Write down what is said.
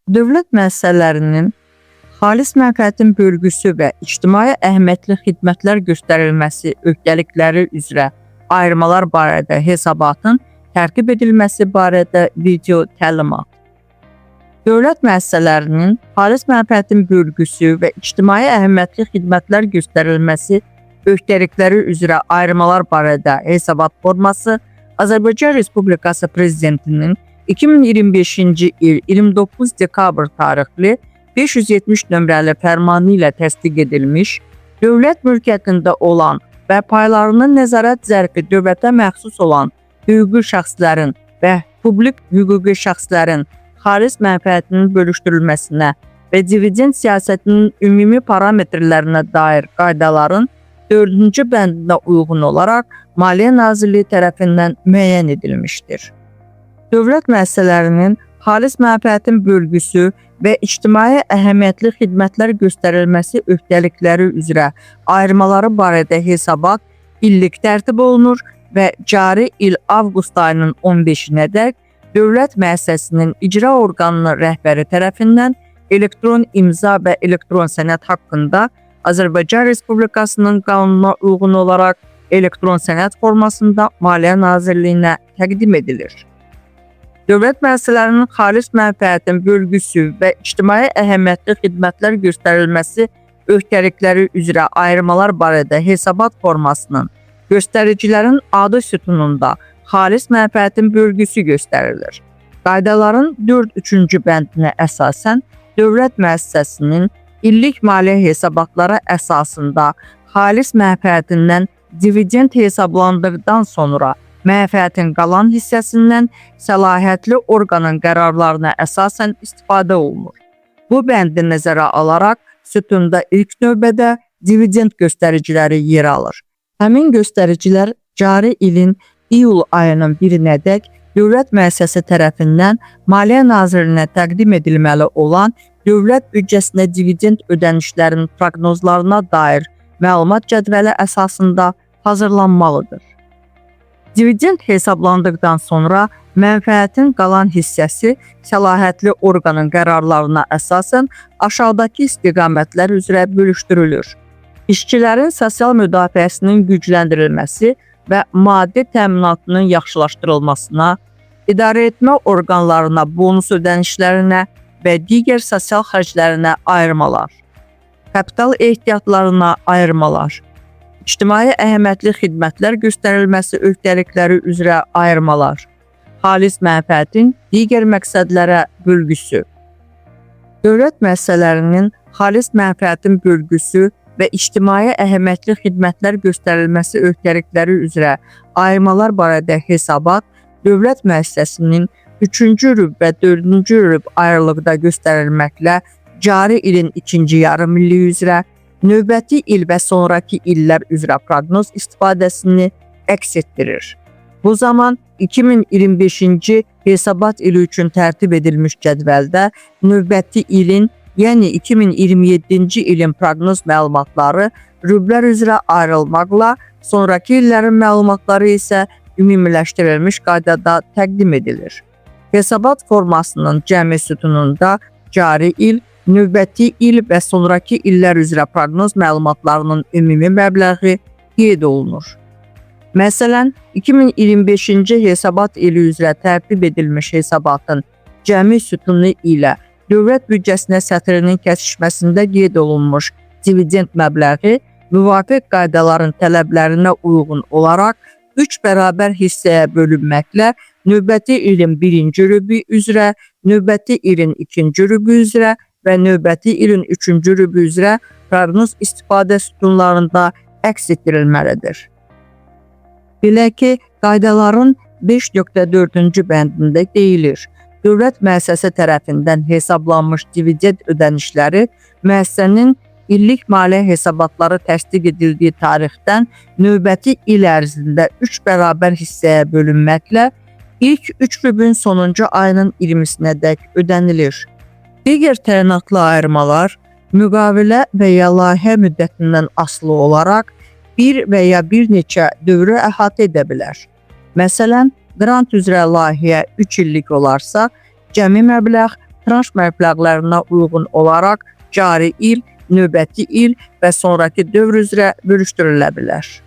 Dövlət müəssisələrinin xalis mənfəətin bölgüsü və ictimai əhəmiyyətli xidmətlər göstərilməsi öhdəlikləri üzrə ayırmalar barədə hesabatın tərtib edilməsi barədə video təlimat. Dövlət müəssisələrinin xalis mənfəətin bölgüsü və ictimai əhəmiyyətli xidmətlər göstərilməsi öhdəlikləri üzrə ayırmalar barədə hesabat forması Azərbaycan Respublikası Prezidentinin 2025-ci il 29 dekabr tarixli 570 nömrəli fərmanı ilə təsdiq edilmiş, dövlət mülkiyyətində olan və paylarının nəzarət zərfi dövlətə məxsus olan hüquqi şəxslərin və publik hüquqi şəxslərin xalis mənfəətinin bölüşdürülməsinə və dividend siyasətinin ümumi parametrlərinə dair qaydaların 4-cü bəndinə uyğun olaraq Maliyyə Nazirliyi tərəfindən müəyyən edilmişdir. Dövlət müəssisələrinin xalis mənfəətin bölgüsü və ictimai əhəmiyyətli xidmətlər göstərilməsi öhdəlikləri üzrə ayırmaları barədə hesabat illik tərtib olunur və cari il avqust ayının 15-nədək dövlət müəssisəsinin icra orqanının rəhbəri tərəfindən elektron imza və elektron sənəd haqqında Azərbaycan Respublikasının qanununa uyğun olaraq elektron sənəd formasında Maliyyə Nazirliyinə təqdim edilir. Dövlət müəssisələrinin xalis mənfəətin bölgüsü və ictimai əhəmiyyətli xidmətlər göstərilməsi öhdəlikləri üzrə ayırmalar barədə hesabat formasının göstəricilərin adı sütununda xalis mənfəətin bölgüsü göstərilir. Qaydaların 4-3-cü bəndinə əsasən dövlət müəssisəsinin illik maliyyə hesabatları əsasında xalis mənfəətindən dividend hesablandıqdan sonra mənfəətin qalan hissəsindən səlahiyyətli orqanın qərarlarına əsasən istifadə olunur. Bu bəndi nəzərə alaraq sütunda ilk növbədə dividend göstəriciləri yer alır. Həmin göstəricilər cari ilin iyul ayının 1-nədək dövlət müəssisəsi tərəfindən Maliyyə Nazirliyinə təqdim edilməli olan dövlət büdcəsinə dividend ödənişlərinin proqnozlarına dair məlumat cədvəli əsasında hazırlanmalıdır. Dividend hesablandıqdan sonra mənfəətin qalan hissəsi səlahiyyətli orqanın qərarlarına əsasən aşağıdakı istiqamətlər üzrə bölüşdürülür. İşçilərin sosial müdafiəsinin gücləndirilməsi və maddi təminatının yaxşılaşdırılmasına, idarəetmə orqanlarına bonus ödənişlərinə və digər sosial xərclərinə ayırmalar, kapital ehtiyatlarına ayırmalar, ictimai əhəmiyyətli xidmətlər göstərilməsi öhdəlikləri üzrə ayırmalar, xalis mənfəətin digər məqsədlərə bölgüsü. Dövlət müəssisələrinin xalis mənfəətin bölgüsü və ictimai əhəmiyyətli xidmətlər göstərilməsi öhdəlikləri üzrə ayırmalar barədə hesabat dövlət müəssisəsinin 3-cü rüb və 4-cü rüb ayrılıqda göstərilməklə cari ilin 2-ci yarımilliyi üzrə, növbəti il və sonraki illər üzrə proqnoz istifadəsini əks etdirir. Bu zaman 2025-ci hesabat ili üçün tərtib edilmiş cədvəldə növbəti ilin, yəni 2027-ci ilin proqnoz məlumatları rüblər üzrə ayrılmaqla, sonraki illərin məlumatları isə ümumiləşdirilmiş qaydada təqdim edilir. Hesabat formasının cəmi sütununda cari il, növbəti il və sonraki illər üzrə proqnoz məlumatlarının ümumi məbləği qeyd olunur. Məsələn, 2025-ci hesabat ili üzrə tərtib edilmiş hesabatın cəmi sütunu ilə dövlət büdcəsinə sətrinin kəsişməsində qeyd olunmuş dividend məbləği müvafiq qaydaların tələblərinə uyğun olaraq 3 bərabər hissəyə bölünməklə növbəti ilin 1-ci rübü üzrə, növbəti ilin 2-ci rübü üzrə və növbəti ilin 3-cü rübü üzrə proqnoz istifadə sütunlarında əks etdirilməlidir. Belə ki, qaydaların 5.4-cü bəndində deyilir. Dövlət müəssisəsi tərəfindən hesablanmış dividend ödənişləri müəssisənin illik maliyyə hesabatları təsdiq edildiyi tarixdən növbəti il ərzində 3 bərabər hissəyə bölünməklə ilk 3 rübün sonuncu ayının 20-sinədək ödənilir. Digər təyinatlı ayırmalar müqavilə və ya layihə müddətindən asılı olaraq bir və ya bir neçə dövrü əhatə edə bilər. Məsələn, qrant üzrə layihə 3 illik olarsa, cəmi məbləğ tranş məbləğlərinə uyğun olaraq cari il, növbəti il və sonrakı dövr üzrə bölüşdürülə bilər.